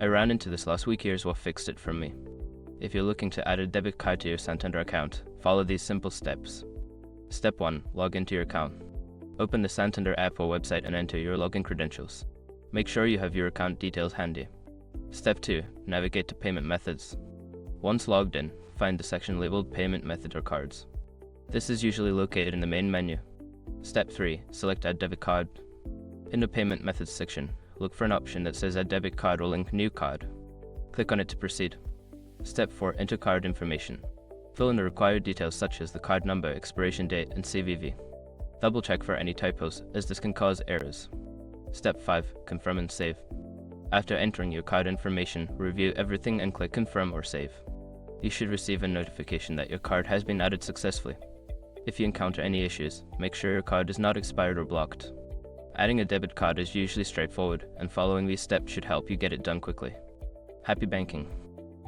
I ran into this last week. Here's what fixed it for me. If you're looking to add a debit card to your Santander account, follow these simple steps. Step 1. Log into your account. Open the Santander app or website and enter your login credentials. Make sure you have your account details handy. Step 2. Navigate to payment methods. Once logged in, find the section labeled Payment Method or Cards. This is usually located in the main menu. Step 3. Select Add Debit Card. In the Payment Methods section, look for an option that says Add Debit Card or Link New Card. Click on it to proceed. Step 4. Enter card information. Fill in the required details such as the card number, expiration date, and CVV. Double check for any typos, as this can cause errors. Step 5. Confirm and save. After entering your card information, review everything and click Confirm or Save. You should receive a notification that your card has been added successfully. If you encounter any issues, make sure your card is not expired or blocked. Adding a debit card is usually straightforward, and following these steps should help you get it done quickly. Happy banking!